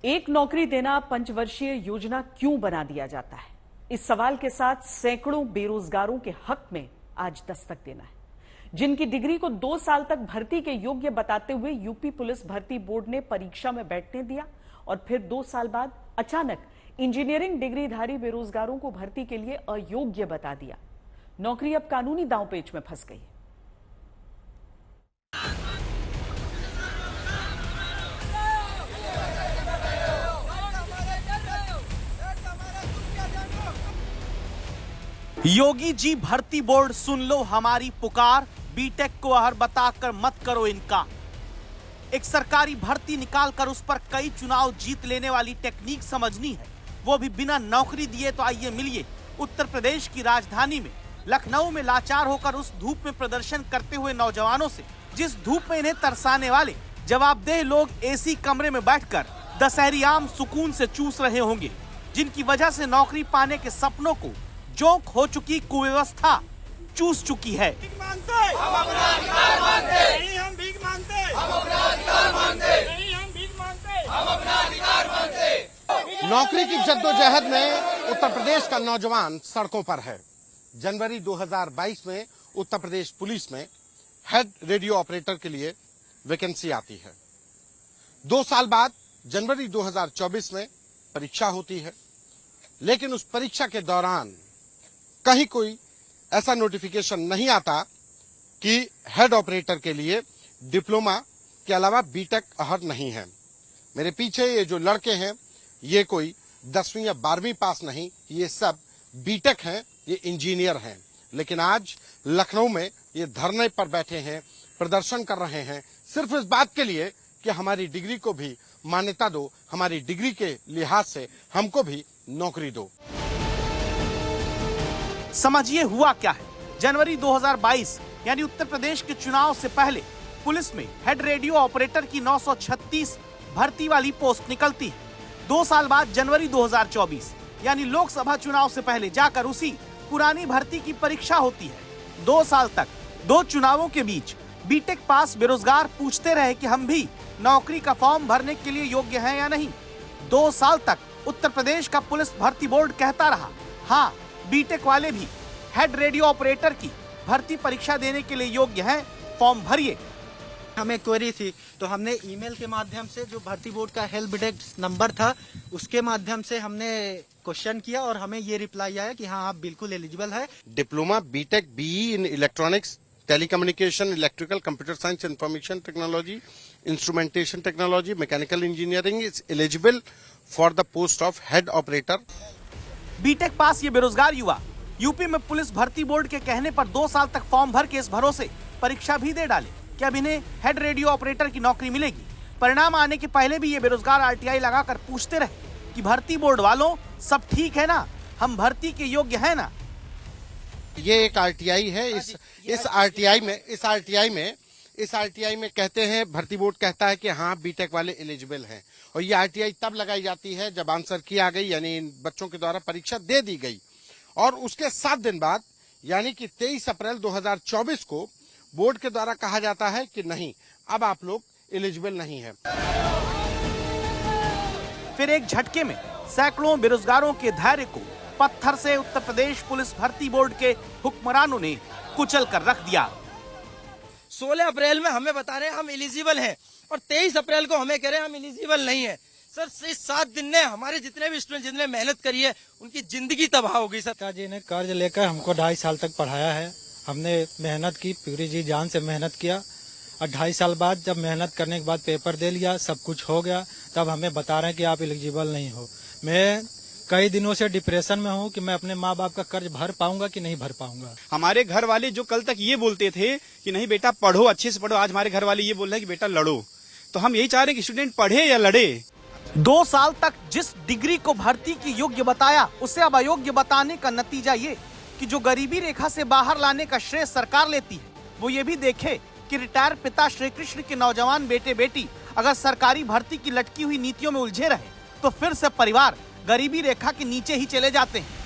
एक नौकरी देना पंचवर्षीय योजना क्यों बना दिया जाता है? इस सवाल के साथ सैकड़ों बेरोजगारों के हक में आज दस्तक देना है। जिनकी डिग्री को 2 साल तक भर्ती के योग्य बताते हुए यूपी पुलिस भर्ती बोर्ड ने परीक्षा में बैठने दिया और फिर 2 साल बाद अचानक इंजीनियरिंग डिग्रीधारी बेरोजगारों को भर्ती के लिए अयोग्य बता दिया। नौकरी अब कानूनी दांवपेच में फंस गई। योगी जी भर्ती बोर्ड सुन लो हमारी पुकार, बीटेक को अहर बताकर मत करो इनकार। एक सरकारी भर्ती निकालकर उस पर कई चुनाव जीत लेने वाली टेक्निक समझनी है, वो भी बिना नौकरी दिए। तो आइए मिलिए उत्तर प्रदेश की राजधानी में लखनऊ में लाचार होकर उस धूप में प्रदर्शन करते हुए नौजवानों से, जिस धूप में इन्हें तरसाने वाले जवाबदेह लोग एसी कमरे में बैठकर दशहरी आम सुकून से चूस रहे होंगे, जिनकी वजह से नौकरी पाने के सपनों को जोंक हो चुकी कुव्यवस्था चूस चुकी है। हम अपना अधिकार मांगते, नहीं हम भीख मांगते, हम अपना अधिकार मांगते, नहीं हम भीख मांगते, हम अपना अधिकार मांगते। नौकरी की जद्दोजहद में उत्तर प्रदेश का नौजवान सड़कों पर है। जनवरी 2022 में उत्तर प्रदेश पुलिस में हेड रेडियो ऑपरेटर के लिए वैकेंसी आती है। 2 साल बाद जनवरी 2024 में परीक्षा होती है, लेकिन उस परीक्षा के दौरान कहीं कोई ऐसा नोटिफिकेशन नहीं आता कि हेड ऑपरेटर के लिए डिप्लोमा के अलावा बीटेक अहर नहीं है। मेरे पीछे ये जो लड़के हैं, ये कोई 10वीं या 12वीं पास नहीं, ये सब बीटेक हैं, ये इंजीनियर हैं। लेकिन आज लखनऊ में ये धरने पर बैठे हैं, प्रदर्शन कर रहे हैं, सिर्फ इस बात के लिए कि हमारी डिग्री को भी मान्यता दो, हमारी डिग्री के लिहाज से हमको भी नौकरी दो। समझिए हुआ क्या है। जनवरी 2022 यानी उत्तर प्रदेश के चुनाव से पहले पुलिस में हेड रेडियो ऑपरेटर की 936 भर्ती वाली पोस्ट निकलती है। 2 साल बाद जनवरी 2024 यानी लोकसभा चुनाव से पहले जाकर उसी पुरानी भर्ती की परीक्षा होती है। 2 साल तक 2 चुनावों के बीच बीटेक पास बेरोजगार पूछते रहे कि हम भी नौकरी का फॉर्म भरने के लिए योग्य हैं या नहीं। 2 साल तक उत्तर प्रदेश का पुलिस भर्ती बोर्ड कहता रहा, हाँ बीटेक वाले भी हेड रेडियो ऑपरेटर की भर्ती परीक्षा देने के लिए योग्य हैं, फॉर्म भरिए। हमें क्वेरी थी तो हमने ईमेल के माध्यम से, जो भर्ती बोर्ड का हेल्प डेस्क नंबर था, उसके माध्यम से हमने क्वेश्चन किया और हमें ये रिप्लाई आया कि हाँ आप बिल्कुल एलिजिबल है। Diploma B Tech BE in electronics, telecommunication, electrical, computer science, information technology, instrumentation technology, mechanical engineering is eligible for the post of head operator. B Tech pass ये बेरोजगार युवा यूपी में पुलिस भर्ती बोर्ड के कहने पर 2 साल तक फॉर्म भर के इस भरोसे परीक्षा भी दे डाले कि अब इन्हें हेड रेडियो ऑपरेटर की नौकरी मिलेगी। परिणाम आने के पहले भी ये बेरोजगार आरटीआई लगाकर पूछते रहे कि भर्ती बोर्ड वालों सब ठीक है ना, हम भर्ती के योग्य है ना। ये एक आरटीआई है। इस आरटीआई में कहते हैं, भर्ती बोर्ड कहता है कि हाँ बीटेक वाले एलिजिबल हैं, और ये आरटीआई तब लगाई जाती है जब आंसर की आ गई, यानी बच्चों के द्वारा परीक्षा दे दी गई, और उसके 7 दिन बाद यानी कि 23 अप्रैल 2024 को बोर्ड के द्वारा कहा जाता है कि नहीं, अब आप लोग एलिजिबल नहीं है। फिर एक झटके में सैकड़ों बेरोजगारों के धैर्य को पत्थर से उत्तर प्रदेश पुलिस भर्ती बोर्ड के हुक्मरानों ने कुचल कर रख दिया। 16 अप्रैल में हमें बता रहे हैं हम एलिजिबल हैं, और 23 अप्रैल को हमें कह रहे हैं हम एलिजिबल नहीं है। सर इस 7 दिन ने हमारे जितने भी स्टूडेंट जितने मेहनत करी है उनकी जिंदगी तबाह हो गई। सर जी ने कर्ज लेकर हमको 2.5 साल तक पढ़ाया है। हमने मेहनत की, पूरी जी जान से मेहनत किया, और 2.5 साल बाद जब मेहनत करने के बाद पेपर दे लिया, सब कुछ हो गया, तब हमें बता रहे हैं कि आप एलिजिबल नहीं हो। मैं कई दिनों से डिप्रेशन में हूँ कि मैं अपने माँ बाप का कर्ज भर पाऊंगा कि नहीं भर पाऊंगा। हमारे घर वाले जो कल तक ये बोलते थे कि नहीं बेटा पढ़ो, अच्छे से पढ़ो, आज हमारे घर वाले ये बोल रहे हैं कि बेटा लड़ो। तो हम यही चाह रहे हैं कि स्टूडेंट पढ़े या लड़े। 2 साल तक जिस डिग्री को भर्ती की योग्य बताया, उसे अब अयोग्य बताने का नतीजा ये कि जो गरीबी रेखा से बाहर लाने का श्रेय सरकार लेती है, वो ये भी देखे कि रिटायर पिता श्री कृष्ण के नौजवान बेटे बेटी अगर सरकारी भर्ती की लटकी हुई नीतियों में उलझे रहे तो फिर से परिवार गरीबी रेखा के नीचे ही चले जाते हैं।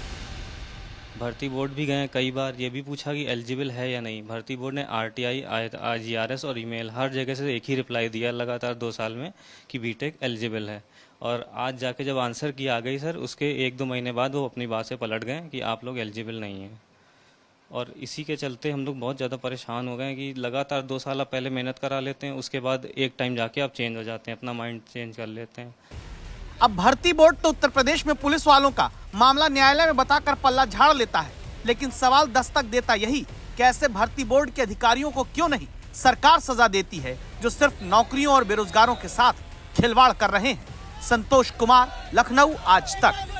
भर्ती बोर्ड भी गए कई बार, ये भी पूछा कि एलिजिबल है या नहीं। भर्ती बोर्ड ने आरटीआई, आईजीआरएस और ईमेल हर जगह से एक ही रिप्लाई दिया लगातार 2 साल में कि बीटेक एलिजिबल है। और आज जाके जब आंसर की आ गई सर, उसके 1-2 महीने बाद वो अपनी बात से पलट गए कि आप लोग एलिजिबल नहीं हैं। और इसी के चलते हम लोग बहुत ज़्यादा परेशान हो गए कि लगातार 2 साल आप पहले मेहनत करा लेते हैं, उसके बाद एक टाइम जाके आप चेंज हो जाते हैं, अपना माइंड चेंज कर लेते हैं। अब भर्ती बोर्ड तो उत्तर प्रदेश में पुलिस वालों का मामला न्यायालय में बताकर पल्ला झाड़ लेता है, लेकिन सवाल दस्तक देता यही कि ऐसे भर्ती बोर्ड के अधिकारियों को क्यों नहीं सरकार सजा देती है, जो सिर्फ नौकरियों और बेरोजगारों के साथ खिलवाड़ कर रहे हैं। संतोष कुमार, लखनऊ, आज तक।